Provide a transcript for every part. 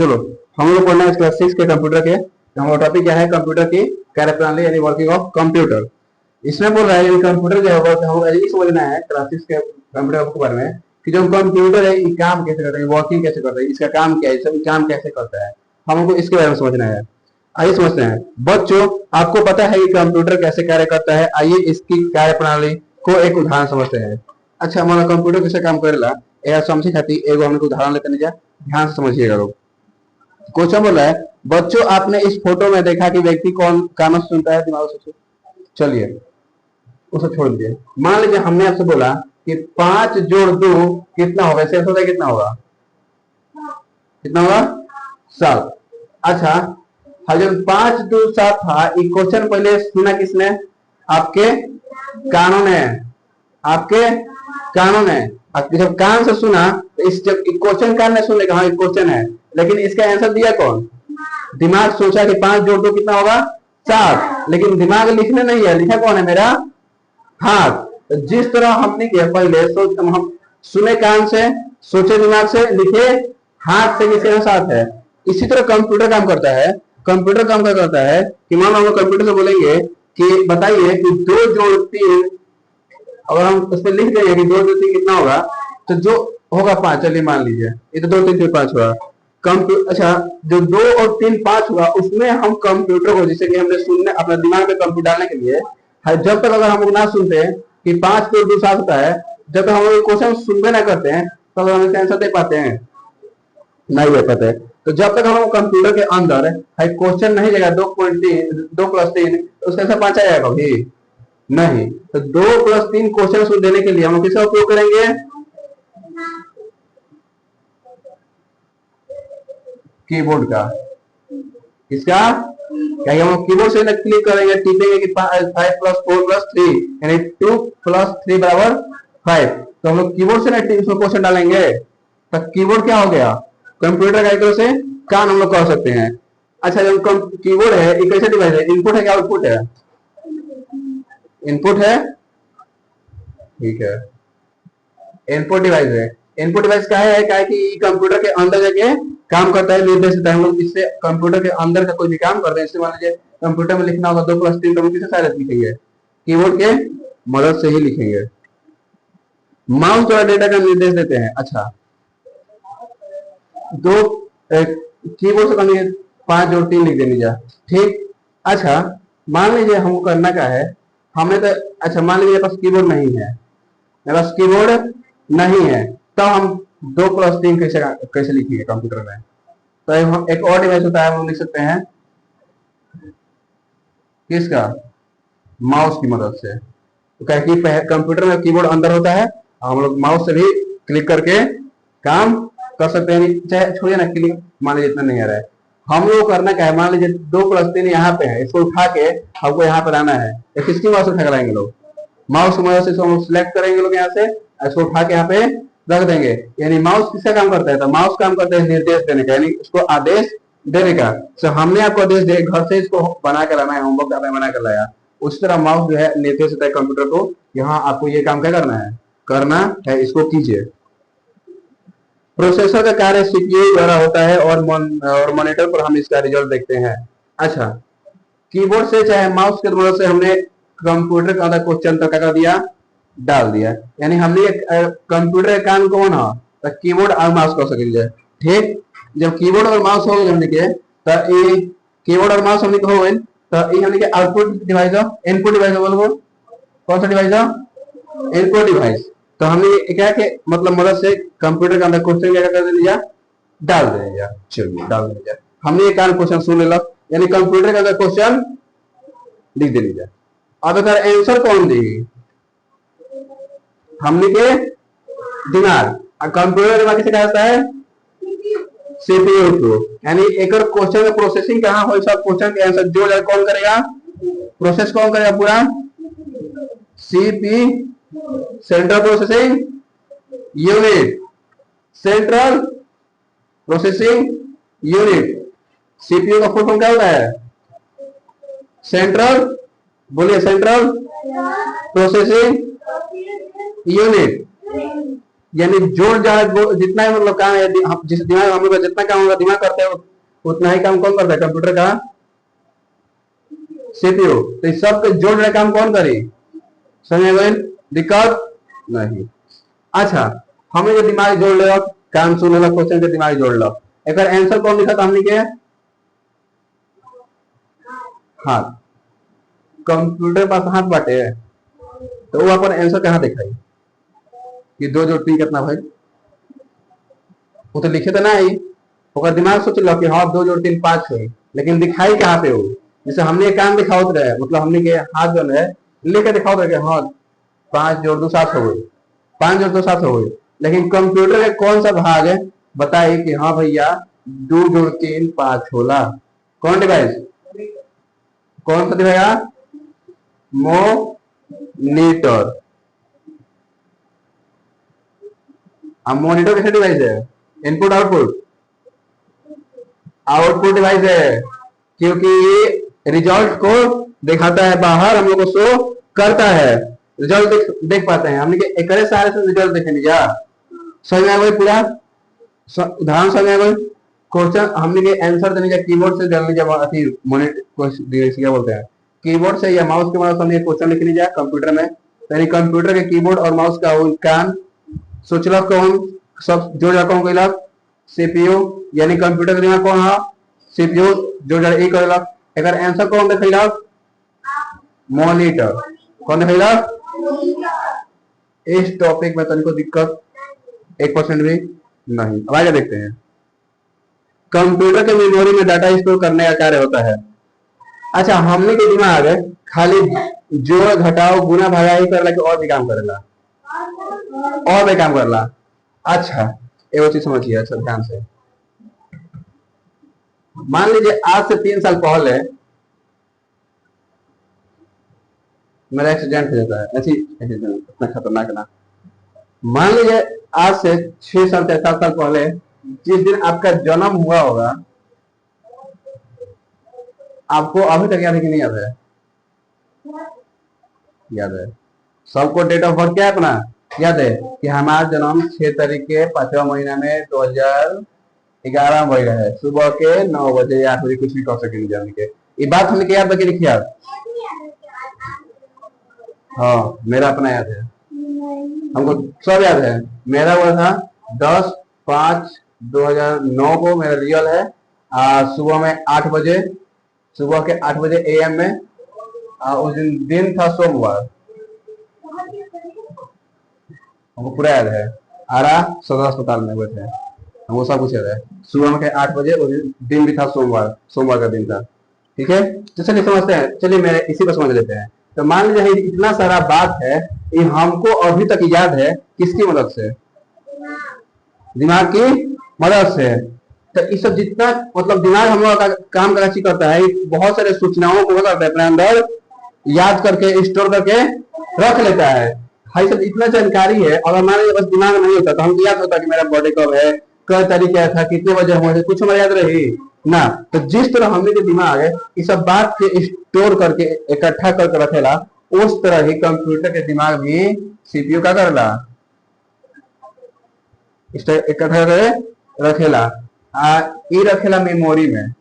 चलो, हम लोग पढ़ना है क्लास 6 के कंप्यूटर के। तो हमारा टॉपिक क्या है? कंप्यूटर की कार्यप्रणाली यानी वर्किंग ऑफ कंप्यूटर। इसमें बोल रहा है कि कंप्यूटर जो है वो हमको यही समझना है क्लास 6 के कंप्यूटर के बारे में कि जो कंप्यूटर है ये काम कैसे करता है, वर्किंग कैसे करता है, इसका काम क्या है, सब काम कैसे करता है, हमको इसके बारे में समझना है। आइए समझते हैं। बच्चों, आपको पता है कि कंप्यूटर कैसे कार्य करता है? आइए इसकी कार्यप्रणाली को एक उदाहरण समझते हैं। अच्छा, हमारा कंप्यूटर कैसे काम करेला यह समझे खातिर एगो हमने उदाहरण लेते नहीं जा, ध्यान से समझिएगा लोग। क्वेश्चन बोला है, बच्चों आपने इस फोटो में देखा कि व्यक्ति कौन कानों से सुनता है, दिमाग से? चलिए उसे छोड़ दीजिए। मान लीजिए हमने आपसे बोला कि 5 जोड़ 2 कितना होगा, शेष होता है कितना होगा? कितना होगा? 7। अच्छा, जब 5 2 7 था, ये क्वेश्चन पहले सुना किसने? आपके कानों ने, आपके कानों ने। जब कान से सुना तो इस जब क्वेश्चन कान ने सुन लेगा हाँ क्वेश्चन है, लेकिन इसका आंसर दिया कौन? दिमाग सोचा कि 5 जोड़ 2 कितना होगा? 7। लेकिन दिमाग लिखने नहीं है, लिखा कौन है? मेरा हाथ। तो जिस तरह हमने किया पहले सोच, हम सुने कान से, सोचे दिमाग से, लिखे हाथ से, किसके साथ है। इसी तरह कंप्यूटर काम करता है। कंप्यूटर काम क्या करता है कि मान लो हम कंप्यूटर से बोलेंगे कि बताइए कि 2 जोड़ 3, अगर हम उस पर लिख देंगे कि 2 जोड़ 3 कितना होगा, तो जो होगा 5। चलिए मान लीजिए ये तो 2 3 4 5 हुआ। अच्छा, जो 2 और 3 5 हुआ उसमें हम कंप्यूटर को, जैसे कि हमने सुनने अपना दिमाग में कंप्यूटर डालने के लिए, जब तक अगर हम लोग ना सुनते हैं कि 5 को 2 7 होता है, जब तक हम लोग क्वेश्चन सुनबे ना करते हैं तब हम इसका आंसर दे पाते हैं? नहीं दे पाते। तो जब तक हम लोग कंप्यूटर के अंदर है क्वेश्चन नहीं जाएगा 2.3 2 + 3, उसका आंसर 5 आएगा कभी नहीं। तो 2 + 3 क्वेश्चन देने के लिए हम किसका उपयोग करेंगे? कीबोर्ड का। इसका क्या हम कीबोर्ड से क्लिक करेंगे, टिपेंगे कि 5 + 4 + 3 यानी 2 + 3 = 5। तो हम लोग कीबोर्ड से ना इसमें क्वेश्चन डालेंगे। तो कीबोर्ड क्या हो गया? कंप्यूटर का एक तरह से कान हम लोग कह सकते हैं। अच्छा, जब कीबोर्ड है ये कैसे डिवाइस है? इनपुट है क्या आउटपुट है? इनपुट है, ठीक है, इनपुट डिवाइस है। इनपुट डिवाइस क्या है? क्या है कि कंप्यूटर के अंदर जाके काम करता है, निर्देश देता है। हम लोग इससे कंप्यूटर के अंदर का कोई भी काम करते हैं। इससे मान लीजिए कंप्यूटर में लिखना होगा 2 + 3, तो हम किससे सहायता लिखेंगे? कीबोर्ड के मदद से ही लिखेंगे। माउस द्वारा डेटा का निर्देश देते हैं। अच्छा, दो कीबोर्ड से करनी 5 जोड़ 3 लिख देनी जा, ठीक। अच्छा, मान लीजिए हमको करना क्या है, हमें तो अच्छा मान लीजिए मेरे पास कीबोर्ड नहीं है, मेरे पास कीबोर्ड नहीं है, तो हम 2 + 3 कैसे लिखेंगे कंप्यूटर में? तो हम एक और डिवाइस होता है, हम लिख सकते हैं किसका? माउस की मदद से। तो क्या कि कंप्यूटर में कीबोर्ड अंदर होता है, हम लोग माउस से भी क्लिक करके काम कर सकते हैं। चाहे छोड़िए ना, क्लिक मान लीजिए इतना नहीं आ रहा है, हम लोग करना क्या है? मान लीजिए 2 + 3 यहाँ पे है, इसको उठा के हमको यहाँ पे लाना है। किसकी माउस उठा के लाएंगे लोग? माउस की मदद से इसको हम सिलेक्ट करेंगे लोग यहाँ से, इसको उठा के यहाँ पे रख देंगे। यानी माउस किसका काम करता है? तो माउस काम करता है निर्देश देने का, यानी उसको आदेश देने का। तो हमने आपको आदेश दिया, घर से इसको बना के लाना है, होमवर्क आपने बना कर लाया, उस तरह माउस जो है निर्देश देता है कंप्यूटर को, यहाँ आपको ये काम क्या करना है? करना है, इसको कीजिए। प्रोसेसर का कार्य सीपीयू द्वारा होता है और मॉनिटर पर हम इसका रिजल्ट देखते हैं। अच्छा, कीबोर्ड से चाहे माउस की मदद से हमने कंप्यूटर के अंदर क्वेश्चन तक कर दिया, डाल दिया। यानी हमने कंप्यूटर का काम कौन है? तो कीबोर्ड और माउस कर सके, ठीक। जब कीबोर्ड और माउस हो गए हमने के, तो ये कीबोर्ड और माउस हमने हो गए, तो ये हमने के आउटपुट डिवाइस हो, इनपुट डिवाइस हो, बोलो कौन सा डिवाइस हो? Input device. तो हमने क्या के मतलब मदद से कंप्यूटर के अंदर क्वेश्चन क्या कर दिया? डाल दिया। चलिए डाल दिया, हमने ये कान क्वेश्चन सुन लेला, यानी कंप्यूटर के अंदर क्वेश्चन लिख दे लीजिए। अब अगर आंसर कौन देगी? हमने के दिमाग। कंप्यूटर दिमाग किसे कहा जाता है? सीपीयू को। यानी एक क्वेश्चन का प्रोसेसिंग कहाँ हो, सब क्वेश्चन के आंसर जो जाए कौन करेगा? प्रोसेस कौन करेगा पूरा? CP, central processing unit, central processing unit. CPU का फुल फॉर्म क्या होता है? सेंट्रल, बोलिए, सेंट्रल प्रोसेसिंग यूनिट। यानी जोड़ जाड़ जितना ही मतलब काम है, जिस दिमाग हम लोग जितना काम होगा दिमाग करते हैं उतना ही काम कौन करता है? कंप्यूटर का सीपीयू। तो इस सब के जोड़ रहे काम कौन करे? समझ गए? दिक्कत नहीं। अच्छा, हमें जो दिमाग जोड़ ले काम सुन लो, क्वेश्चन के दिमाग जोड़ लो, एक आंसर कौन लिखा था हमने के? हाथ। कंप्यूटर पास हाथ बाटे है, तो वो अपन आंसर कहाँ दिखाई कि 2 जोड़ 3 कितना भाई? वो तो लिखे तो ना ही, ओकर दिमाग सोच लो कि हाँ 2 जोड़ 3 5 हुई, लेकिन दिखाई कहाँ पे हो? जैसे हमने एक काम दिखाओ रहे, मतलब हमने के हाथ जो है लेके दिखाओ रहे कि हाँ 5 जोड़ 2 7 हो गई, 5 जोड़ 2 7 हो गई, लेकिन कंप्यूटर का कौन सा भाग है बताइए कि हाँ भैया 2 जोड़ 3 5 होला? कौन डिवाइस? कौन सा दिखाएगा? मोनीटर। अब मॉनिटर कैसे डिवाइस है? इनपुट आउटपुट, आउटपुट डिवाइस है, क्योंकि ये रिजल्ट को दिखाता है बाहर, हम लोग को शो करता है, रिजल्ट देख पाते हैं हमने के एक सारे से रिजल्ट देखे नहीं जा। समझ में आ गई पूरा? उदाहरण समझ में आ गई? क्वेश्चन हमने के आंसर देने का कीबोर्ड से जल्दी जब अथी मॉनिटर क्या बोलते हैं, कीबोर्ड से या माउस के मदद से हमने क्वेश्चन लिख लीजिए कंप्यूटर में, यानी कंप्यूटर के कीबोर्ड और माउस का काम सोचलक कौन? सब जोड़ जा कौन कैलक? सीपीयू। यानी कंप्यूटर के दिमाग कौन है? सीपीयू। जोड़ जा ई करलक, एकर आंसर कौन देखैलक? मॉनिटर। कौन देखैलक? इस टॉपिक में तनिको दिक्कत 1% भी नहीं। अब आगे देखते हैं, कंप्यूटर के मेमोरी में डाटा स्टोर करने का कार्य होता है। अच्छा, हमने के दिमाग खाली जोड़ घटाओ गुना भागाई करला के और भी काम करेला, और भी काम करला। अच्छा, एक चीज समझिए अच्छा ध्यान से, मान लीजिए आज से 3 साल पहले मेरा एक्सीडेंट हो जाता है, ऐसी इतना खतरनाक ना। मान लीजिए आज से 6 साल या 7 साल पहले जिस दिन आपका जन्म हुआ होगा, आपको अभी तक याद है कि नहीं याद है? याद है सबको? डेट ऑफ बर्थ क्या है अपना? याद है कि हमारा जन्म 6 तारीख के 5वां महीना में 2011 में हुआ है, सुबह के 9 बजे या 8 बजे, कुछ भी कह सके जाने के। ये बात हमने क्या याद रखी याद? हाँ, मेरा अपना याद है, हमको सब याद है। मेरा हुआ था 10/5/2009 को, मेरा रियल है। सुबह में 8 बजे, सुबह के 8 बजे AM में। उस दिन था सोमवार, हमको पूरा याद है। आरा सदर अस्पताल में हुए थे, हमको सब कुछ याद है। सुबह में 8 बजे, उस दिन भी था सोमवार, सोमवार का दिन था। ठीक है, तो चलिए समझते हैं, चलिए मेरे इसी को समझ लेते हैं। तो मान लीजिए इतना सारा बात है, ये हमको अभी तक याद है किसकी मदद से? दिमाग की मदद से। तो इस सब जितना मतलब दिमाग हम लोग का काम करता है, बहुत सारे सूचनाओं को करता है अपने अंदर, याद करके स्टोर करके रख लेता है। भाई सब इतना जानकारी है, और हमारे बस दिमाग नहीं होता तो हमको याद होता कि मेरा बर्थडे कब है, कल तारीख क्या था, कितने बजे हुए, कुछ हमारे याद रही ना। तो जिस तरह हमने जो दिमाग है इस सब बात के स्टोर करके इकट्ठा करके रखेला, उस तरह ही कंप्यूटर के दिमाग भी सीपीयू का करला, इकट्ठा करके रखेला। ये रखेला मेमोरी में।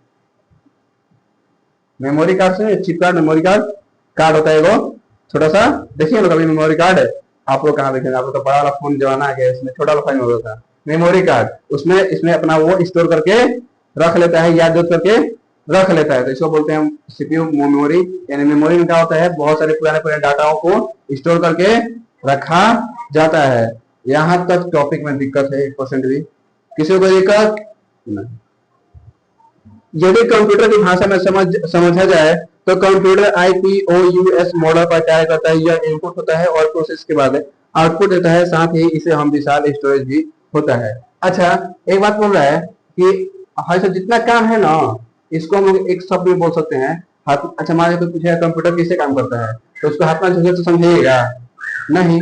मेमोरी कार्ड से chip card, memory card card होता है एगो छोटा सा, देखिए ना कभी मेमोरी कार्ड, आप लोग कहाँ देखेंगे? आप लोग तो बड़ा वाला फोन जमाना आ गया, इसमें छोटा वाला फाइल होता था मेमोरी कार्ड, उसमें इसमें अपना वो स्टोर करके रख लेता है, याद करके रख लेता है। तो इसको बोलते हैं सीपीयू मेमोरी। यानी मेमोरी में क्या होता है, बहुत सारे पुराने पुराने डाटाओं को स्टोर करके रखा जाता है। यहां तक टॉपिक में दिक्कत है 1% भी? किसी को दिक्कत नहीं? यदि कंप्यूटर की भाषा में समझा जाए तो कंप्यूटर IPOUS मॉडल पर कार्य करता है। यह इनपुट होता है और प्रोसेस के बाद आउटपुट देता है, साथ ही इसे हम विशाल स्टोरेज भी होता है। अच्छा, एक बात बोल रहा है कि हमारे जितना काम है ना, इसको हम लोग एक शब्द में बोल सकते हैं हाथ। अच्छा, मान लीजिए पूछेगा कंप्यूटर कैसे काम करता है, तो उसको हाथ में झुके तो समझिएगा नहीं,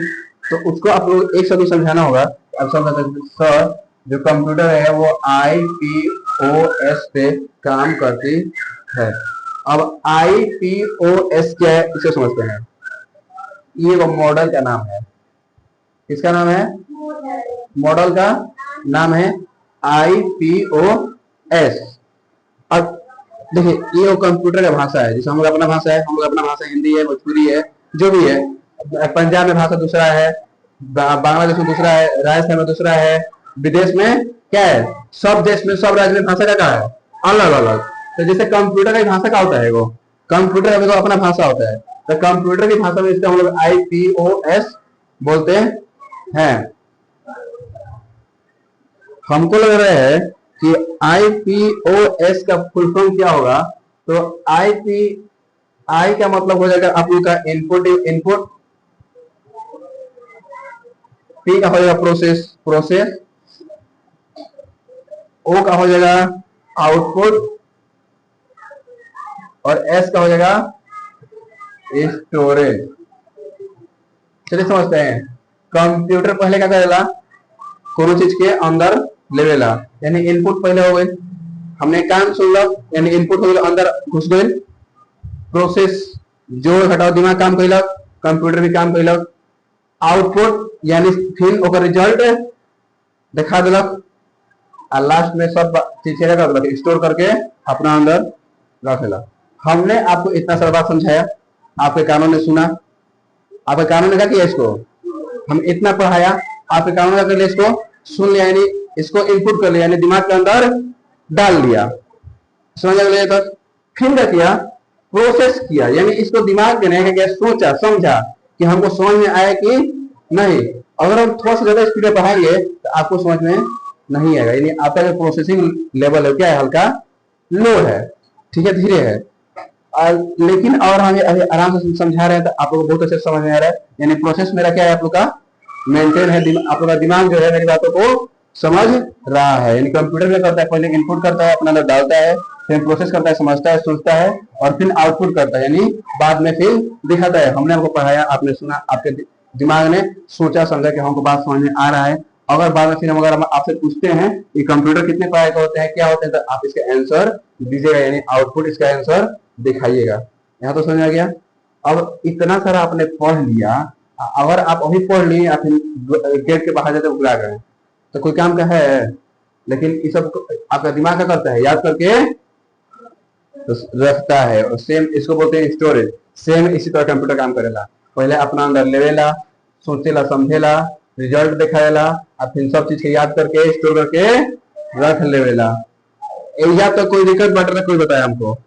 तो उसको आप लोग एक शब्द समझाना होगा। अब समझ सर, जो कंप्यूटर है वो IPOS पे काम करती है। अब IPOS क्या है इसे समझते हैं। ये वो मॉडल का नाम है, इसका नाम है, मॉडल का नाम है IPOS। अब देखिए, ये वो कंप्यूटर का भाषा है, जैसे हम लोग अपना भाषा है, हम लोग अपना भाषा हिंदी है, भोजपुरी है, जो भी है। पंजाब में भाषा दूसरा है, बांग्लादेश में दूसरा है, राजस्थान में दूसरा है, विदेश में क्या है, सब देश में, सब राज्य में भाषा का है अलग अलग। तो जैसे कंप्यूटर का भाषा का होता है, वो कंप्यूटर का तो अपना भाषा होता है, तो कंप्यूटर की भाषा में इसका हम लोग IPOS बोलते हैं। हमको लग रहा है कि IPOS का फुल फॉर्म क्या होगा, तो आई का मतलब हो जाएगा आप लोग का इनपुट, P का हो जाएगा प्रोसेस, O का हो जाएगा आउटपुट, और S का हो जाएगा स्टोरेज। चलिए समझते हैं। कंप्यूटर पहले क्या करेगा, कोनो चीज के अंदर लेवेला, यानी इनपुट पहले हो गए, हमने काम सुनल, यानी इनपुट हो गए, अंदर घुस गए, प्रोसेस जोड़ घटाओ दिमाग काम कैलक, कंप्यूटर भी काम कैलक, आउटपुट यानी फिर ओकर रिजल्ट दिखा दिलक, और लास्ट में सब चीज स्टोर करके अपना अंदर रखेला। हमने आपको इतना सारा बात समझाया, आपके कानों ने सुना, आपके कानों ने क्या किया, इसको हम इतना पढ़ाया, आपके कानों ने क्या कर लिया, इसको सुन लिया, यानी इसको इनपुट कर लिया, यानी दिमाग के अंदर डाल दिया, समझ गए तक। फिर क्या किया, प्रोसेस किया, यानी इसको दिमाग में क्या सोचा समझा कि हमको समझ में आया कि नहीं। अगर हम थोड़ा सा ज्यादा स्पीड में पढ़ाएंगे तो आपको समझ में नहीं आएगा, यानी आपका जो प्रोसेसिंग लेवल है क्या है, हल्का लो है, ठीक है, धीरे है। लेकिन और हमें अभी आराम से समझा रहे हैं तो आप लोग को बहुत अच्छे समझ में आ रहा है, यानी प्रोसेस मेरा क्या है, आप लोग का मेंटेन है, आप लोग का दिमाग जो है मेरी बातों को समझ रहा है। यानी कंप्यूटर में करता है, पहले इनपुट करता है, अपना अंदर डालता है, फिर प्रोसेस करता है, समझता है, सोचता है, और फिर आउटपुट करता है, यानी बाद में फिर दिखाता है। हमने आपको पढ़ाया, आपने सुना, आपके दिमाग ने सोचा समझा कि हमको बात समझ में आ रहा है। अगर बाद में फिर हम अगर आपसे पूछते हैं कि कंप्यूटर कितने पाए का होते हैं, क्या होते हैं, तो आप इसका आंसर दीजिएगा, यानी आउटपुट इसका आंसर दिखाइएगा। यहाँ तो समझ आ गया। अब इतना सारा आपने पढ़ लिया, अगर आप अभी पढ़ लिए फिर गेट के बाहर जाते भुला गए तो कोई काम का है। लेकिन ये सब आपका दिमाग क्या करता है, याद करके तो रखता है, और सेम इसको बोलते हैं स्टोरेज। सेम इसी तरह कंप्यूटर काम करेला, पहले अपना अंदर लेवेला, सोचेला, समझेला, रिजल्ट दिखाएला, और फिर सब चीज के याद करके स्टोर करके रख लेवेला। या तो कोई दिक्कत बांट रहा, कोई बताया हमको।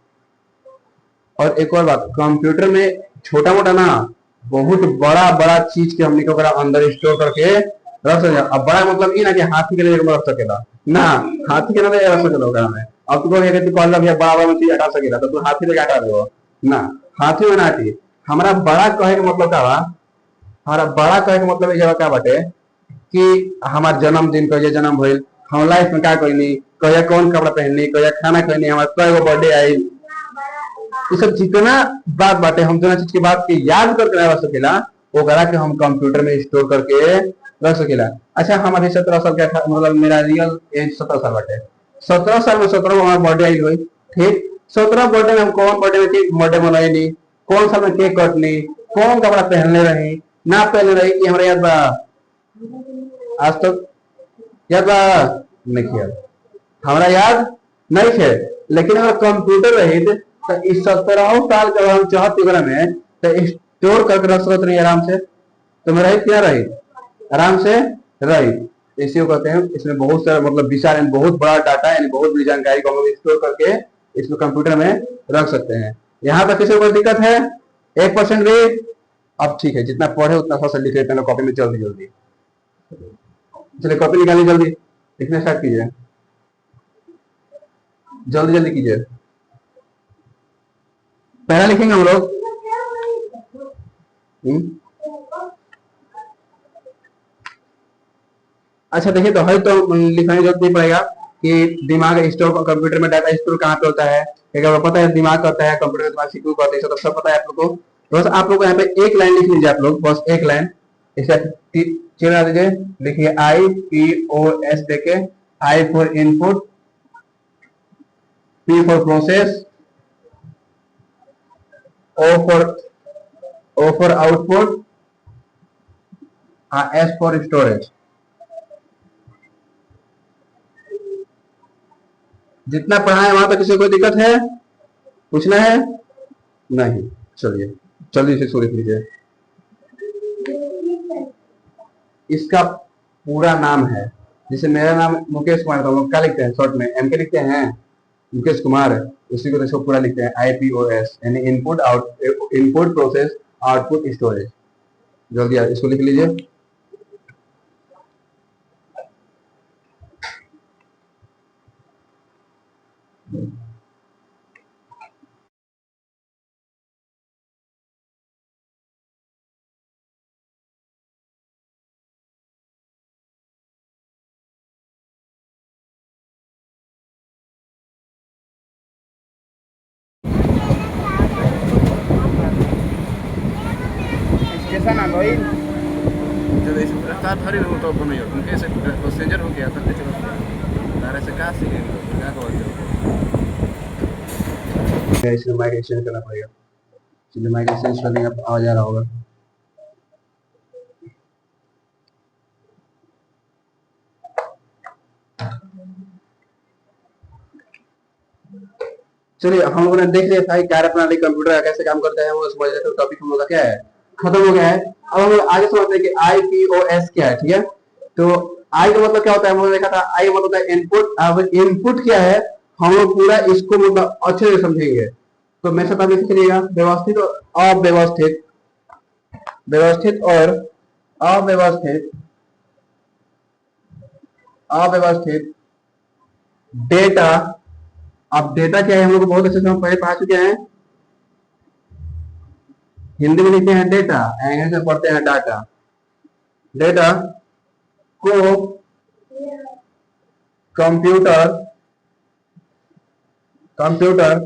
और एक और बात, कंप्यूटर में छोटा मोटा ना, बहुत बड़ा बड़ा चीज के हमने अंदर स्टोर करके रख सकते। अब बड़ा मतलब ये ना कि हाथी के लिए रख सकेला ना, हाथी के ना रख सकेला में। अब तू कहेगा तू कॉल भैया बड़ा बड़ा चीज हटा सकेला, तो तू हाथी लेके हटा दो ना, हाथी में ना हटी। हमारा बड़ा कहे का मतलब क्या बा, हमारा बड़ा कहे का मतलब ये क्या बाटे कि हमारा जन्मदिन कहिए जन्म भइल, हम लाइफ में क्या कहनी, कहिया कौन कपड़ा पहननी, कहिया खाना खैनी, हमारा कई बर्थडे आई, ये सब जितना बात बाटे, हम जितना चीज की बात के याद करके रख सकेला, वो करा के हम कंप्यूटर में स्टोर करके रख सकेला। अच्छा, हमारे 17 साल का मतलब मेरा रियल एज 17 साल बाटे, 17 साल में 17 हमारा बर्थडे आई हुई, ठीक। 17 बर्थडे में हम कौन बर्थडे में केक बर्थडे मनैनी, कौन साल में केक कटनी, कौन कपड़ा पहनले रही, ना पहनले रही, ये हमारे याद बा, आज तक याद बा नहीं याद, हमारा याद नहीं है। लेकिन अगर कंप्यूटर रही तो इस 17 साल के हम चाहते में तो स्टोर करके रख सकते रही आराम से, तो मेरा क्या रही, आराम से रही। इसी को कहते हैं, इसमें बहुत सारा मतलब विशाल, बहुत बड़ा डाटा, यानी बहुत बड़ी जानकारी को हम लोग स्टोर करके इसमें कंप्यूटर में रख सकते हैं। यहाँ पर किसी को दिक्कत है 1% भी? अब ठीक है, जितना पढ़े उतना थोड़ा सा लिख लेते हैं कॉपी में, जल्दी जल्दी। चलिए कॉपी निकालिए, जल्दी लिखना स्टार्ट कीजिए, जल्दी जल्दी कीजिए। पहला लिखेंगे हम लोग, अच्छा देखिए, तो है तो लिखने की जरूरत नहीं पड़ेगा कि दिमाग स्टोर, कंप्यूटर में डाटा स्टोर कहाँ पे होता है, पता है दिमाग करता है, कंप्यूटर दिमाग सीपीयू करता है, सब पता है आप लोग को। बस आप लोग को यहाँ पे एक लाइन लिख लीजिए, आप लोग बस एक लाइन इसे चिरा दीजिए, लिखिए IPOS देके, I for input, P for process, O for output, S for storage. जितना पढ़ा है वहां पर किसी को कोई दिक्कत है, पूछना है? नहीं। चलिए जल्दी से शुरू कीजिए। इसका पूरा नाम है, जैसे मेरा नाम मुकेश कुमार, तो हम लोग क्या लिखते हैं शॉर्ट में, एम के लिखते हैं, मुकेश कुमार। उसी को तो इसको पूरा लिखते हैं IPOS, यानी इनपुट प्रोसेस आउटपुट स्टोरेज। जल्दी इसको लिख लीजिए। स्टेशन आलोई जब ऐसे रफ्तार भरी हो तो बनो यार उनके से पैसेंजर हो गया था तो तारे से कहां से क्या बोलते हो। इसमें माइक एक्सचेंज करना पड़ेगा। चलिए माइक एक्सचेंज करने का आवाज आ रहा होगा। चलिए हम लोगों ने देख लिया था कार्य प्रणाली कंप्यूटर कैसे काम करता है, वो समझ रहे थे। टॉपिक हम लोग का क्या है, खत्म हो गया है। अब हम लोग आगे समझते हैं कि IPOS क्या है। ठीक है, तो आई का मतलब क्या होता है, हम लोगों ने देखा था। आई मतलब होता है इनपुट। अब इनपुट क्या है, हम लोग पूरा इसको मतलब अच्छे से समझेंगे। तो मेरे साथ आप लिख लीजिएगा, व्यवस्थित और अव्यवस्थित, व्यवस्थित और अव्यवस्थित, अव्यवस्थित डेटा। अब डेटा क्या है, हम लोग बहुत अच्छे से हम पहले पढ़ा चुके हैं। हिंदी में लिखते हैं डेटा, इंग्लिश में पढ़ते हैं डाटा। डेटा को कंप्यूटर कंप्यूटर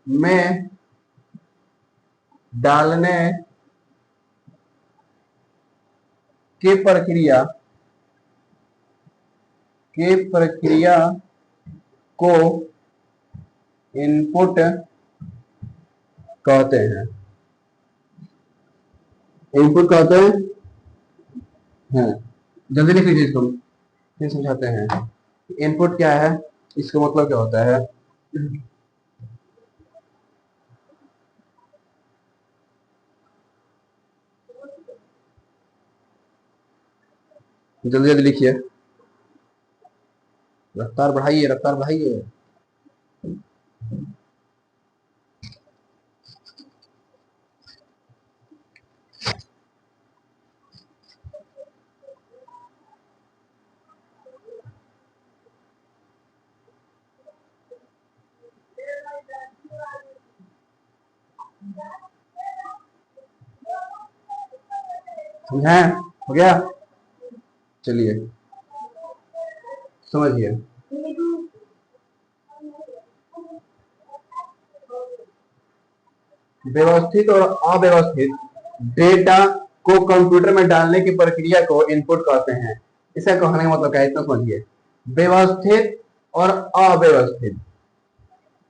में डालने की प्रक्रिया को इनपुट कहते हैं। इनपुट कहते हैं। जल्दी लिख लीजिए इसको, फिर समझाते हैं इनपुट क्या है, इसका मतलब क्या होता है। जल्दी जल्दी लिखिए, रफ्तार बढ़ाइए, रफ्तार बढ़ाइए। समझे? हो गया? चलिए समझिए। व्यवस्थित और अव्यवस्थित डेटा को कंप्यूटर में डालने की प्रक्रिया को इनपुट कहते हैं। इसका कहने का मतलब क्या है, इतना समझिए। व्यवस्थित और अव्यवस्थित,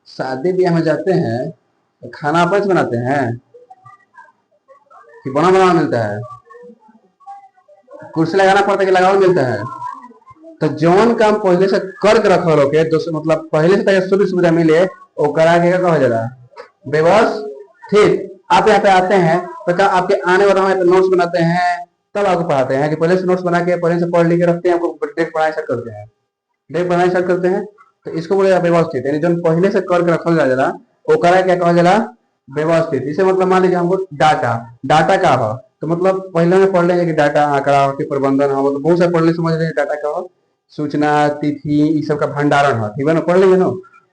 शादी ब्याह में जाते हैं तो खाना अपन से बनाते हैं कि बना बना मिलता है, कुर्सी लगाना पड़ता है कि लगाओ मिलता है। तो जौन काम पहले से कर के रखल होके, जो मतलब पहले से सुविधा सुविधा मिले, वो करा के कहा जाला व्यवस्थित। आप यहाँ पे आते हैं तो क्या आपके आने वाला है तो नोट्स बनाते हैं, तब आपको पढ़ाते हैं कि पहले से नोट्स बना के पहले से पढ़ लिख के रखते हैं, आपको डेट पढ़ाई स्टार्ट करते हैं, डेट पढ़ाई स्टार्ट करते हैं। तो इसको बोले व्यवस्थित, यानी जो पहले से कर के रखल जाला वो करा क्या कहा जाला व्यवस्थित। इसे मतलब मान लीजिए हमको डाटा, डाटा का हो तो मतलब पहले में पढ़ लेंगे कि डाटा आंकड़ा के प्रबंधन हो, मतलब बहुत सारे पढ़ ले समझ लेंगे डाटा का हो, सूचना तिथि ये सब का भंडारण हो, ठीक है ना, पढ़ लेंगे ना।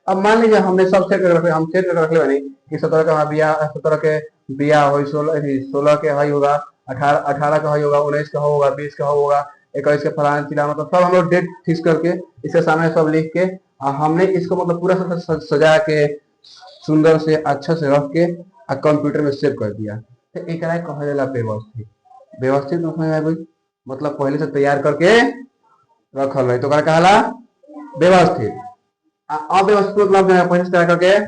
अब मान लीजिए हमने सब सेट कर रखे, हम सेट कर रखे बनी कि 17 का बिया, 17 के बिया हो, 16 के हई होगा, 18 का हई होगा, 19 का होगा, 20 का होगा, 21 के फलाना चिला, मतलब सब हम लोग डेट फिक्स करके इसके सामने सब लिख के हमने इसको मतलब पूरा सजा के सुंदर से अच्छा से रख के कंप्यूटर में सेव कर दिया। तो एक कहा जाला व्यवस्थित। व्यवस्थित मतलब पहले से तैयार करके रखल है तो कहला व्यवस्थित। अव्यवस्थित मतलब पहले से तैयार करके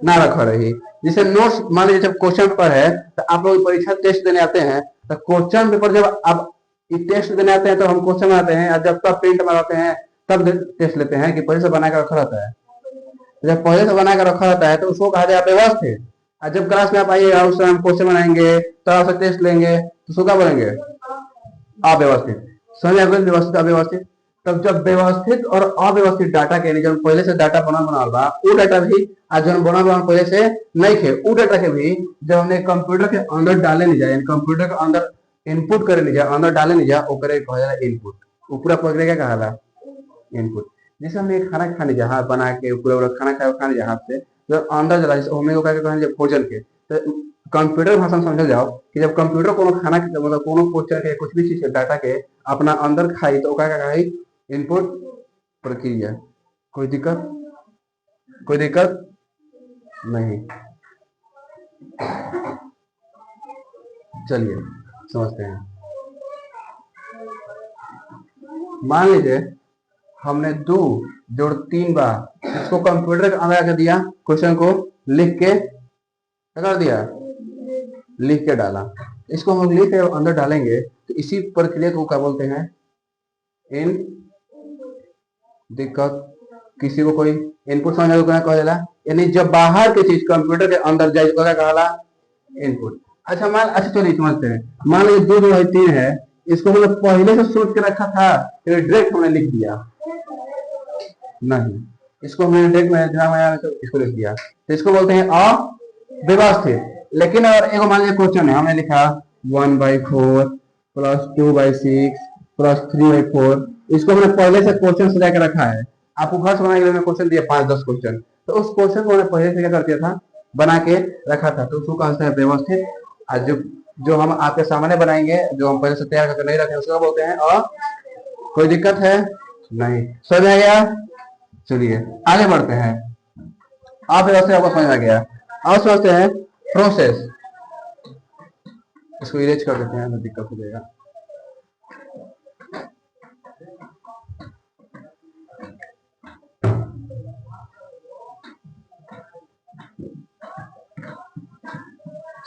ना रखल रही। जैसे नोट्स मान लीजिए जब क्वेश्चन पर है तो आप लोग परीक्षा टेस्ट देने आते हैं तो क्वेश्चन पेपर जब आप टेस्ट देने आते हैं तो हम क्वेश्चन बनाते हैं, और जब तब प्रिंट मारते हैं तब टेस्ट लेते हैं कि पहले से बना कर रखा रहता है। तो जब पहले से बना कर रखा रहता है तो उसको कहा जाए व्यवस्थित। और जब क्लास में आप आइएगा उस समय हम क्वेश्चन बनाएंगे तो आपसे टेस्ट लेंगे तो उसको क्या बोलेंगे, अव्यवस्थित। समझ आगे, व्यवस्थित अव्यवस्थित। तब जब व्यवस्थित और अव्यवस्थित डाटा के जब पहले से डाटा बना बा वो डाटा भी आज जो बना पहले से नहीं थे वो डाटा के भी जब हमने कंप्यूटर के अंदर डाले नहीं जाए, कंप्यूटर के अंदर इनपुट करे नहीं जाए, अंदर डाले नहीं जाए, ओकरे कहा जाला इनपुट। वो पूरा प्रक्रिया क्या कहाला, इनपुट। जैसे हम एक खाना खाने जा हाथ बना के पूरा खाना खाने जा हाथ से जब अंदर जला जैसे हमें कहते भोजन के, तो कंप्यूटर भाषा में समझ जाओ कि जब कंप्यूटर कोनो खाना के मतलब कोनो क्वेश्चन के कुछ भी चीज के डाटा के अपना अंदर खाई तो क्या खाई, इनपुट प्रक्रिया। कोई दिक्कत, कोई दिक्कत नहीं। चलिए समझते हैं। मान लीजिए हमने 2 जोड़ 3 बार इसको कंप्यूटर के अंदर कर दिया, क्वेश्चन को लिख के कर दिया, लिख के डाला। इसको हम लिख के अंदर डालेंगे तो इसी प्रक्रिया को क्या बोलते हैं, इन दिक्कत। किसी को कोई इनपुट समझ कहा जाला, यानी जब बाहर की चीज कंप्यूटर के अंदर जाए तो क्या कहला, इनपुट। अच्छा अच्छा चलिए समझते हैं। मान लीजिए 2 जो है 3 है, इसको हमने पहले से सोच के रखा था फिर डायरेक्ट हमने लिख दिया, नहीं इसको हमने डायरेक्ट में दिमाग में आया तो इसको लिख दिया, तो इसको बोलते हैं अव्यवस्थित। लेकिन अगर एक मान लीजिए क्वेश्चन है, हमने लिखा 1/4 + 2/6 + 3/4, इसको हमने पहले से क्वेश्चन सजा के रखा है। आपको घर से बनाने के लिए क्वेश्चन दिया 5-10 क्वेश्चन, तो उस क्वेश्चन को हमने पहले से क्या कर दिया था, बना के रखा था, तो उसको कहते हैं व्यवस्थित। आज जो हम आपके सामने बनाएंगे, जो हम पहले से तैयार करके नहीं रखे उसको बोलते हैं कोई दिक्कत है नहीं, समझ आ गया। चलिए आगे बढ़ते हैं। आप व्यवस्थित आपको समझ आ गया। अब समझते हैं प्रोसेस। इसको इरेज कर देते हैं, तो दिक्कत हो जाएगा।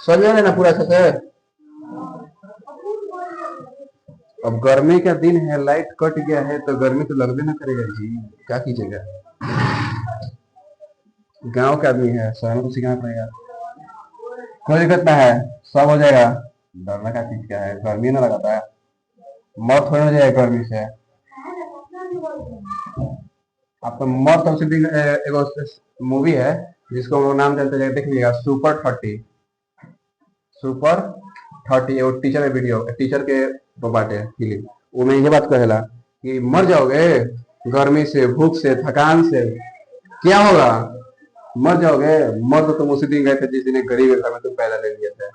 समझ में ना पूरा अच्छे से। अब गर्मी का दिन है, लाइट कट गया है तो गर्मी तो लगबे ना करेगा जी, क्या कीजिएगा। गांव के आदमी है, शहर में तो सीखना पड़ेगा। कोई दिक्कत ना है, सब हो जाएगा। डरने का चीज क्या है, गर्मी ना लगाता है, मौत हो जाएगा गर्मी से। आपको मौत एक मूवी है जिसको हम लोग नाम जानते हैं, देख लीजिएगा, सुपर 30। सुपर 30 और टीचर है वीडियो, टीचर के बाटे फिल्म, वो में ये बात कहेला कि मर जाओगे गर्मी से, भूख से, थकान से, क्या होगा, मर जाओगे। मर तो तुम उसी दिन गए थे जिस दिन गरीब घर में तुम पैदा ले लिए थे।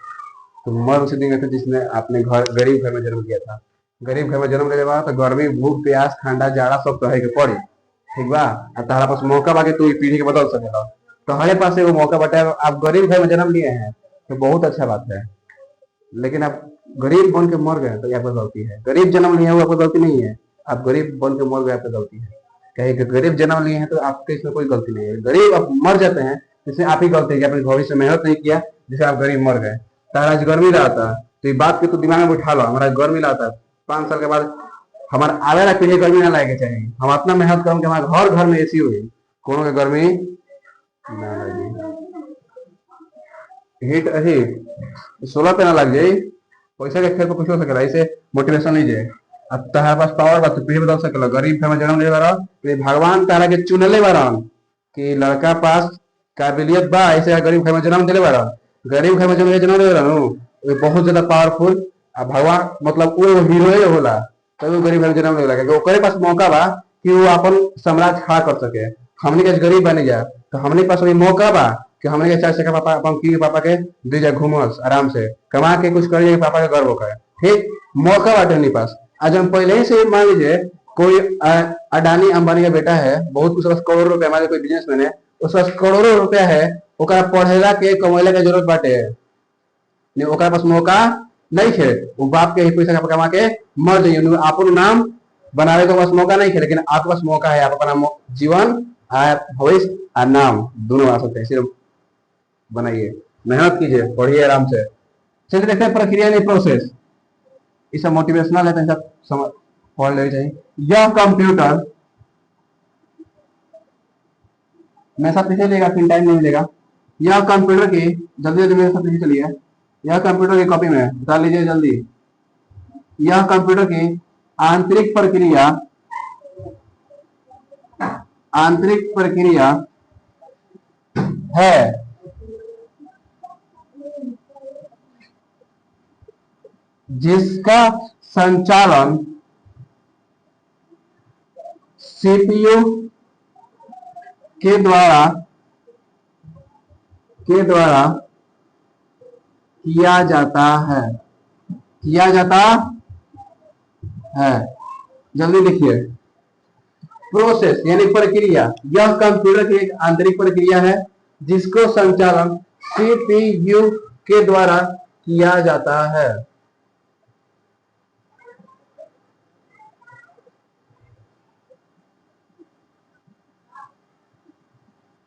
तुम मर उसी दिन गए थे जिसने आपने गरीब घर में जन्म लिया था। गरीब घर में जन्म लेने बाद तो गर्मी, भूख, प्यास, ठंडा, जाड़ा सब सहे के पड़ी, ठीक बा। तारा पास मौका बाकी तू पीढ़ी के बदल सकेला, तुम्हारे पास एगो मौका बटा है। आप गरीब घर में जन्म लिए हैं तो बहुत अच्छा बात है, लेकिन आप गरीब बन के मर गए तो आपकी गलती है। गरीब जन्म लिए हैं वो आपकी गलती नहीं है, आप गरीब बन के मर गए आपकी गलती है। कहीं कि गरीब जन्म लिए हैं तो आपके इसमें कोई गलती नहीं है। गरीब आप मर जाते हैं जिसमें आप ही गलती है कि अपने भविष्य में मेहनत नहीं किया, जिसे आप गरीब मर गए। तारा आज गर्मी रहा था तो ये बात के तो दिमाग में बिठा लो, हमारा गर्मी रहा था 5 साल के बाद हमारा आगे वाला पीढ़ी गर्मी ना लागे चाहिए। हम अपना मेहनत करें कि हमारे हर घर में एसी हुई, कोनो के गर्मी ना लगे, हीट हीट 16 पे ना लग जाए। पैसा के खेल पर कुछ हो सकेला, इसे मोटिवेशन लीजिए। अब तुम्हारे पास पावर बा तो पीढ़ी बदल सकेला। गरीब घर में जन्म ले बारा तो भगवान तारा के चुनले बारन कि लड़का पास काबिलियत बा, ऐसे गरीब घर में जन्म दिले बारन। गरीब घर में जन्म ले बारन बहुत ज्यादा पावरफुल, अब भगवान मतलब वो हीरो होला, तो वो गरीब घर में जन्म ले लगा। ओकरे पास मौका बा कि वो अपन साम्राज्य खड़ा कर सके। हमने के गरीब बने जा तो हमने पास वही मौका बा कि हमने के 4 चक्का पापा अपन की पापा के दे जा घूमस आराम से कमा के कुछ करिए, पापा के गर्व करे, ठीक मौका बाटे अपने पास। आज हम पहले ही से मान लीजिए कोई अडानी अंबानी का बेटा है, बहुत उसके पास करोड़ों रुपया, हमारे कोई बिजनेसमैन है उसके पास करोड़ों रुपया है, ओकरा पढ़ेला के कमैला के जरूरत बाटे, ओकरा पास मौका नहीं है। वो बाप के ही पैसा कमा के मर जाइए, अपन नाम बनावे के पास मौका नहीं है, लेकिन आपके पास मौका है। आप अपना जीवन भविष्य और नाम दोनों आ सकते हैं। सिर्फ बनाइए, मेहनत कीजिए, पढ़िए आराम से। चलिए देखते हैं प्रक्रिया नहीं प्रोसेस। ये सब मोटिवेशनल है, तो सब समझ पढ़ लेनी चाहिए। यह कंप्यूटर, मैं सब पीछे लेगा, फिर टाइम नहीं मिलेगा। यह कंप्यूटर की, जल्दी जल्दी मेरे साथ पीछे चलिए, यह कंप्यूटर की कॉपी में बता लीजिए जल्दी। यह कंप्यूटर की आंतरिक प्रक्रिया, आंतरिक प्रक्रिया है जिसका संचालन सीपीयू के द्वारा किया जाता है, किया जाता है। जल्दी लिखिए। प्रोसेस यानी प्रक्रिया, यह कंप्यूटर की एक आंतरिक प्रक्रिया है जिसको संचालन सीपीयू के द्वारा किया जाता है।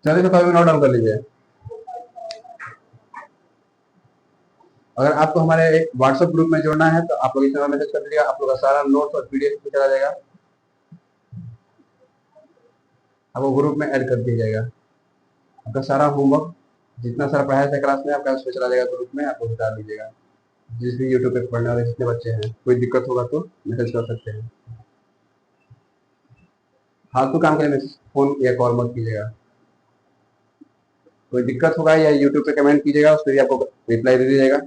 चलिए तो कभी नोट डाउन कर लीजिए। अगर आपको हमारे एक व्हाट्सएप ग्रुप में जोड़ना है तो आप लोग इस समय मैसेज कर दीजिएगा, आप लोग का सारा नोट्स और पीडीएफ चला जाएगा, आपको ग्रुप में ऐड कर दिया जाएगा। आपका सारा होमवर्क जितना सारा पढ़ाया था क्लास में आपका उसमें चला जाएगा ग्रुप में, आप लोग बता दीजिएगा। जिस भी यूट्यूब पे पढ़ने वाले जितने बच्चे हैं, कोई दिक्कत होगा तो मैसेज कर सकते हैं। फालतू काम के लिए मैसेज, फोन या कॉल मत कीजिएगा। कोई दिक्कत होगा या यूट्यूब पे कमेंट कीजिएगा, उस पर भी आपको रिप्लाई दे दिया जाएगा।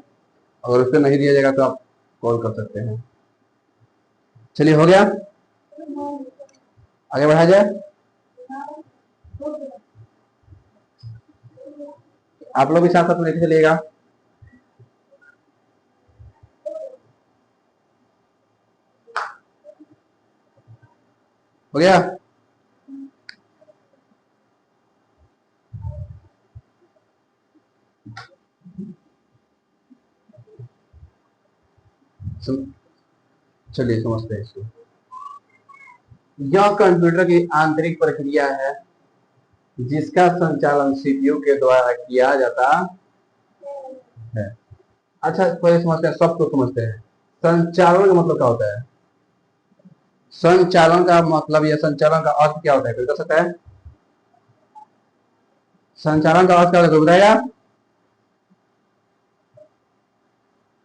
अगर उस पर नहीं दिया जाएगा तो आप कॉल कर सकते हैं। चलिए हो गया, आगे बढ़ा जाए। आप लोग भी साथ साथ लेके चलिएगा। हो गया। चलिए समझते हैं इसको। यह कंप्यूटर की आंतरिक प्रक्रिया है जिसका संचालन सीपीयू के द्वारा किया जाता है। अच्छा पहले समझते हैं, सब कुछ समझते हैं। संचालन का मतलब क्या होता है? संचालन का मतलब या संचालन का अर्थ क्या होता है, कोई बता सकता है? संचालन का अर्थ क्या होता है, बताएगा?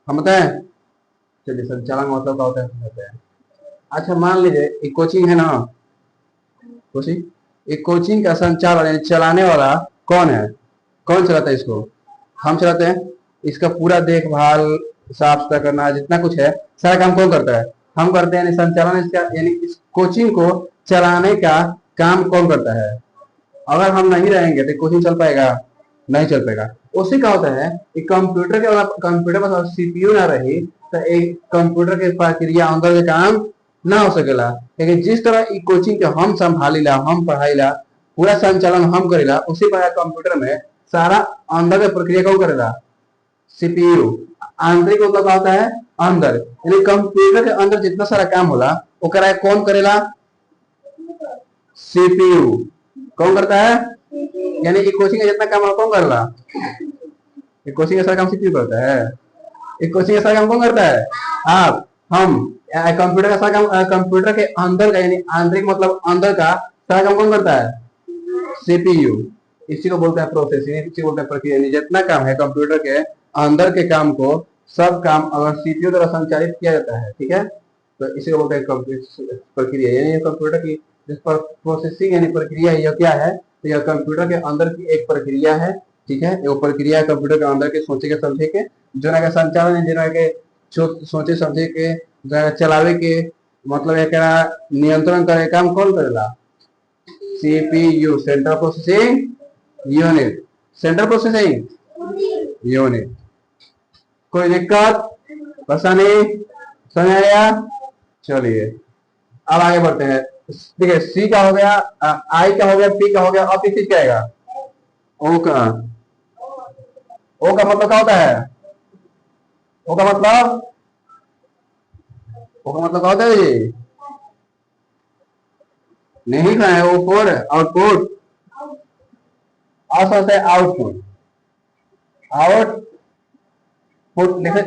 हम बताएं? चलिए संचालन का मतलब क्या होता है समझते हैं। अच्छा मान लीजिए एक कोचिंग है ना, कोचिंग, एक कोचिंग का संचालन चलाने वाला कौन है? कौन चलाता है इसको? हम चलाते हैं। इसका पूरा देखभाल, साफ सुथरा करना, जितना कुछ है सारा काम कौन करता है? हम करते हैं। संचालन इसका यानी इस कोचिंग को चलाने का काम कौन करता है? अगर हम नहीं रहेंगे तो कोचिंग चल पाएगा? नहीं चल पाएगा। उसी का होता है कि कंप्यूटर के, कंप्यूटर पर सीपीयू ना रही तो एक कंप्यूटर के प्रक्रिया अंदर के काम ना हो सकेला। लेकिन जिस तरह ई कोचिंग के हम संभालीला, हम पढ़ाईला, पूरा संचालन हम करेला, उसी प्रकार कंप्यूटर में सारा अंदर के प्रक्रिया कौन करेला? सीपीयू। आंतरिक मतलब क्या होता है? अंदर, यानी कंप्यूटर के अंदर जितना सारा काम होला ओकरा कौन करेला? सीपीयू। कौन करता है? यानी कि कोचिंग का जितना काम होला कौन करला? कोचिंग का सारा काम सीपीयू करता है। एक कोचिंग का सारा काम कौन करता है? आप, हम। कंप्यूटर का सारा काम, कंप्यूटर के अंदर का यानी आंतरिक मतलब अंदर का सारा काम कौन करता है? सीपीयू। इसी को बोलते हैं प्रोसेसिंग, इसी को बोलते हैं प्रक्रिया। जितना काम है कंप्यूटर के अंदर के काम को, सब काम अगर सीपीयू द्वारा संचालित किया जाता है, ठीक है, तो इसी को बोलते हैं प्रक्रिया। यानी कंप्यूटर की जिस पर प्रोसेसिंग यानी प्रक्रिया है, यह क्या है? तो यह कंप्यूटर के अंदर की एक प्रक्रिया है, ठीक है। वो प्रक्रिया है कंप्यूटर के अंदर के सोचे के समझे के, जो ना के संचालन, जो ना के सोचे समझे के, चलावे के, मतलब एक नियंत्रण करे काम कौन करेला? CPU, central processing unit. Central processing unit. कोई दिक्कत, परेशानी, समझ आया? चलिए अब आगे बढ़ते हैं। देखिए सी का हो गया, आई का हो गया, पी का हो गया, अब किस क्या आएगा? ओ का। ओ का मतलब क्या होता है? ओ का मतलब, ओ का मतलब क्या होता है जी? नहीं खाए ओ फोर आउटपुट, और है आउटपुट। आउटपुट लिखे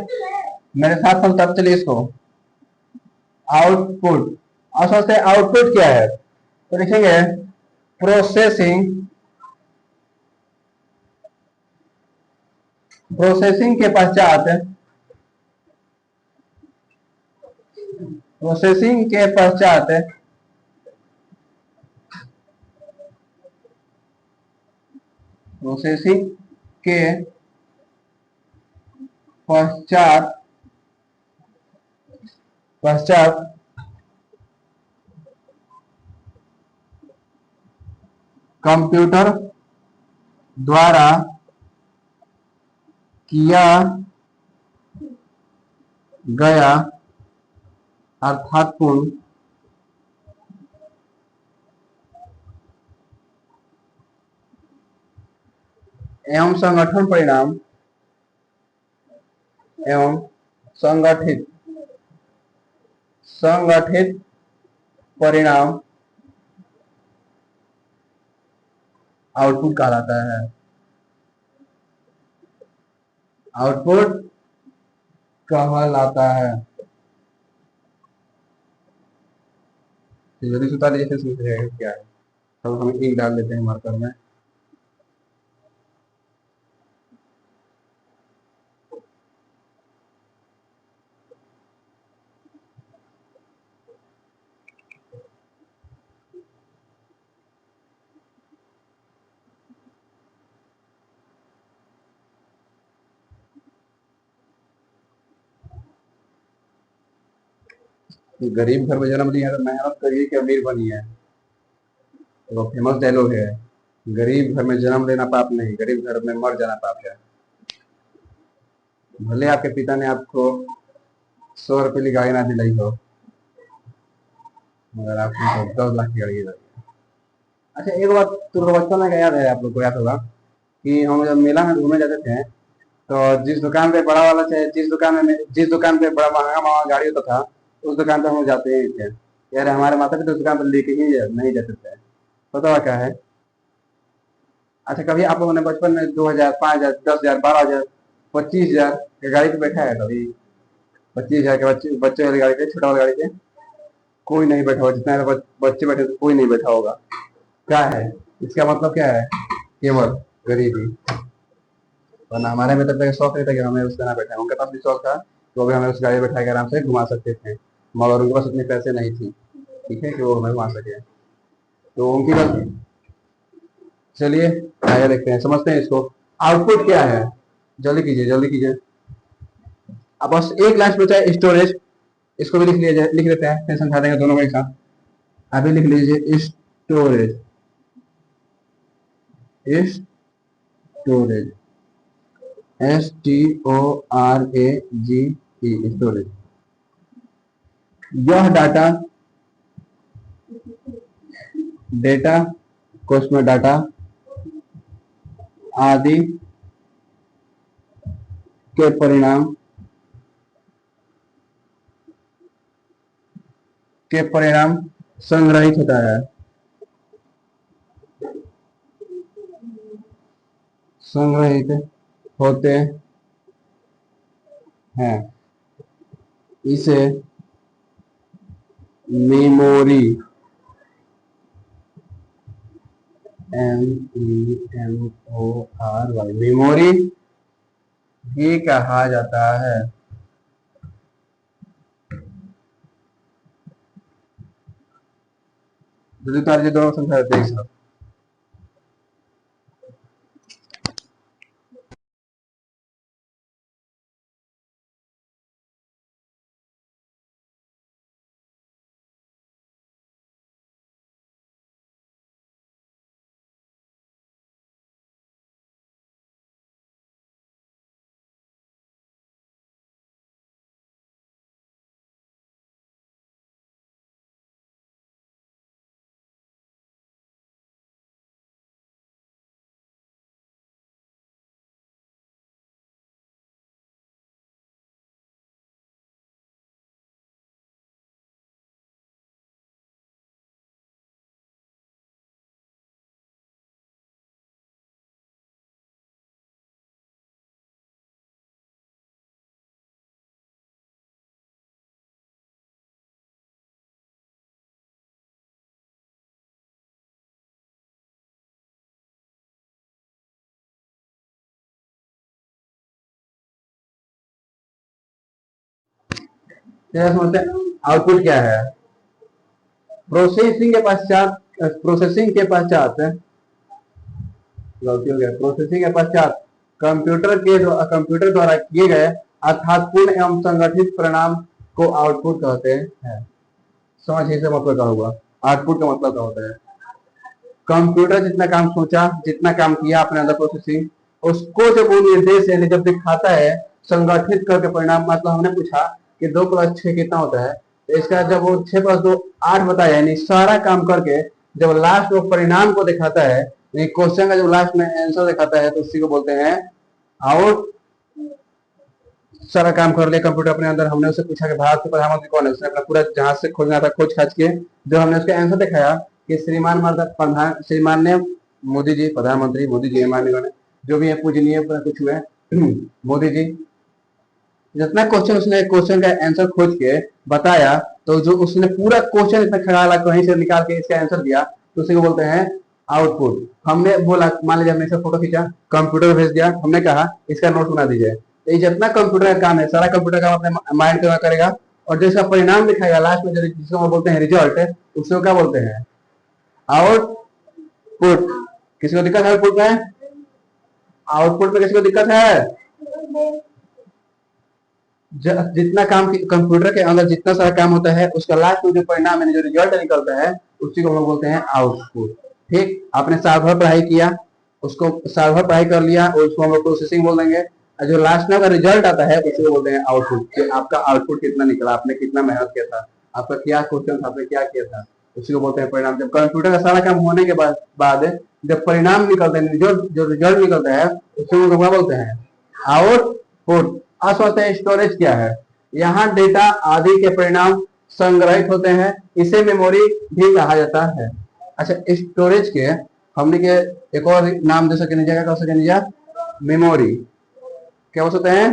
मेरे साथ हम तब चलिए इसको आउटपुट। और सोचते हैं आउटपुट क्या है, तो लिखेंगे प्रोसेसिंग, प्रोसेसिंग के पश्चात, प्रोसेसिंग के पश्चात प्रोसेसिंग के पश्चात पश्चात कंप्यूटर द्वारा किया गया अर्थपूर्ण एवं संगठन परिणाम एवं संगठित संगठित परिणाम आउटपुट कहलाता है। आउटपुट कहलाता है। जल्दी से उतार लीजिए, फिर समझ जाएगा क्या है। तो हम एक डाल लेते हैं मार्कर में। गरीब घर में जन्म लिया तो मेहनत करिए कि अमीर बनी है, तो फेमस डायलॉग है। गरीब घर में जन्म लेना पाप नहीं, गरीब घर में मर जाना पाप है। भले आपके पिता ने आपको 100 रुपए की गाड़ी ना दिलाई हो, मगर आपको 10 लाख की गाड़ी दिलाई। अच्छा एक बात तो बचपन में याद है, आप लोग को याद होगा कि हम जब मेला में घूमने जाते थे, तो जिस दुकान पे बड़ा वाला चाहे जिस दुकान पे बड़ा महंगा महंगा गाड़ी होता था, उस दुकान पे हम लोग जाते ही थे। यार हमारे माता पिता उस दुकान पर लेके ही नहीं जाते थे। पता हुआ क्या है। अच्छा कभी आप लोगों ने बचपन में 2000, 5000, 10,000, 12,000, 25,000 की गाड़ी पे बैठा है कभी? 25,000 के बच्चे वाली गाड़ी पे, छोटा वाली गाड़ी पे कोई नहीं बैठा होगा। जितना बच्चे बैठे थे, कोई नहीं बैठा होगा। क्या है इसका मतलब, क्या है? केवल गरीबी। वरना हमारे में तब तक शौक नहीं था कि हमें उसका ना बैठा, उनके पास भी शौक था तो भी हमें उस गाड़ी में बैठा के आराम से घुमा सकते थे, मगर उनके पास उतने पैसे नहीं थी, ठीक है, कि वो हमें घुमा सके। तो उनकी गलती। चलिए आगे देखते हैं, समझते हैं इसको। आउटपुट क्या है, जल्दी कीजिए जल्दी कीजिए। अब बस एक लास्ट बचा है, स्टोरेज। इसको भी लिख लिया जाए, लिख लेते हैं, फिर समझा देंगे दोनों को एक साथ। अभी लिख लीजिए स्टोरेज। Storage, STORAGE, storage. यह डाटा, डेटा को उसमें डाटा आदि के परिणाम संग्रहित होता है, संग्रहित होते हैं। इसे मेमोरी, MEMORY, मेमोरी भी कहा जाता है। दोनों समझा देते हैं। चलिए समझते हैं आउटपुट क्या है। प्रोसेसिंग के पश्चात गलती हो गया, प्रोसेसिंग के पश्चात कंप्यूटर द्वारा किए गए अर्थपूर्ण एवं संगठित परिणाम को आउटपुट कहते हैं। समझिए से मतलब क्या होगा, आउटपुट का मतलब क्या होता है। कंप्यूटर जितना काम सोचा, जितना काम किया अपने अंदर प्रोसेसिंग, उसको जब वो निर्देश यानी जब दिखाता है संगठित करके परिणाम, मतलब हमने पूछा कि 2+6 कितना होता है, तो इसका जब वो 6+2 8 बताया, यानी सारा काम करके जब लास्ट वो परिणाम को दिखाता है, क्वेश्चन का जब लास्ट में आंसर दिखाता है, तो उसी को बोलते हैं आउट। सारा काम कर लिया कंप्यूटर अपने अंदर, हमने उससे पूछा कि भारत के प्रधानमंत्री कौन है, उसने अपना पूरा जहाज से खोजना था, खोज खाज के जो हमने उसका आंसर दिखाया कि श्रीमान ने मोदी जी, प्रधानमंत्री मोदी जी, माननीय जो भी है पूजनीय कुछ हुए मोदी जी, जितना क्वेश्चन उसने क्वेश्चन का आंसर खोज के बताया, तो जो उसने पूरा क्वेश्चन इतना खड़ा कहीं से निकाल के इसका आंसर दिया, तो उसी को बोलते हैं आउटपुट। हमने बोला, मान लीजिए हमने इसका फोटो खींचा, कंप्यूटर भेज दिया, हमने कहा इसका नोट बना दीजिए, तो ये जितना कंप्यूटर का काम है सारा कंप्यूटर काम अपने माइंड में करेगा, और जो इसका परिणाम दिखाएगा लास्ट में, जिसको हम बोलते हैं रिजल्ट, उसको क्या बोलते हैं आउटपुट। किसी को दिक्कत है आउटपुट में? आउटपुट में किसी को दिक्कत है? जितना काम कंप्यूटर के अंदर जितना सारा काम होता है, उसका लास्ट में जो परिणाम है, जो रिजल्ट निकलता है, उसी को हम बोलते हैं आउटपुट। ठीक, आपने साल भर पढ़ाई किया, उसको साल भर पढ़ाई कर लिया, और उसको हम लोग प्रोसेसिंग बोल देंगे, और जो लास्ट में अगर रिजल्ट आता है उसी को बोलते हैं आउटपुट, कि आपका आउटपुट कितना निकला, आपने कितना मेहनत किया था, आपका क्या क्वेश्चन था, आपने क्या किया था, उसी को बोलते हैं परिणाम। जब कंप्यूटर का सारा काम होने के बाद जब परिणाम निकलता है, जो रिजल्ट निकलता है, उसी को क्या बोलते हैं आउटपुट। अब सोचते हैं स्टोरेज क्या है। यहाँ डेटा आदि के परिणाम संग्रहित होते हैं, इसे मेमोरी भी कहा जाता है। अच्छा, स्टोरेज के हमने के एक और नाम दे सके, क्या कह सके, मेमोरी। क्या हो सकते हैं?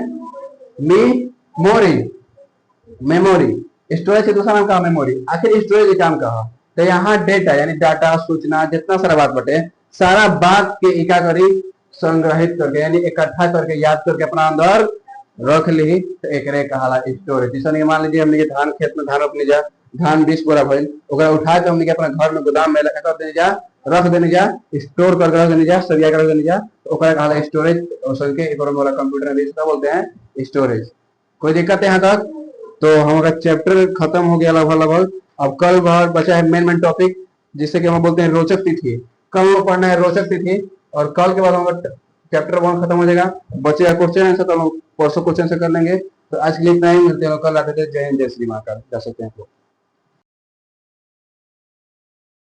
मेमोरी। स्टोरेज के दूसरा नाम कहा मेमोरी। आखिर स्टोरेज का काम कहा, तो यहाँ डेटा यानी डाटा, सूचना, जितना सारा बात बटे, सारा बात के एकाग्री संग्रहित करके यानी इकट्ठा करके याद करके अपना अंदर रख ली, तो एक कहाला स्टोरेज। जैसे मान लीजिए हमने धान खेत में धान रोपने जा, धान 20 बोरा भइल, ओकरा उठा के हमने अपना घर में गोदाम में रख देने जा, स्टोर करके रख देने जा, सरिया कर देने जा, तो ओकरा कहाला स्टोरेज। और संख्या एक वाला कंप्यूटर में इसका बोलते हैं स्टोरेज। कोई दिक्कत है यहाँ तक? तो हमारा चैप्टर खत्म हो गया लगभग। अब कल बचा है मेन टॉपिक, जिससे कि हम बोलते हैं रोचक तिथि। कल हम पढ़ना है रोचक तिथि, और कल के बाद हमारा चैप्टर 1 खत्म हो जाएगा। बचे क्वेश्चन आंसर तो हम परसों क्वेश्चन से कर लेंगे। तो आज के लिए इतना ही, मिलते हैं कल आते थे। जय हिंद, जय श्री महाकाल। जा सकते हैं।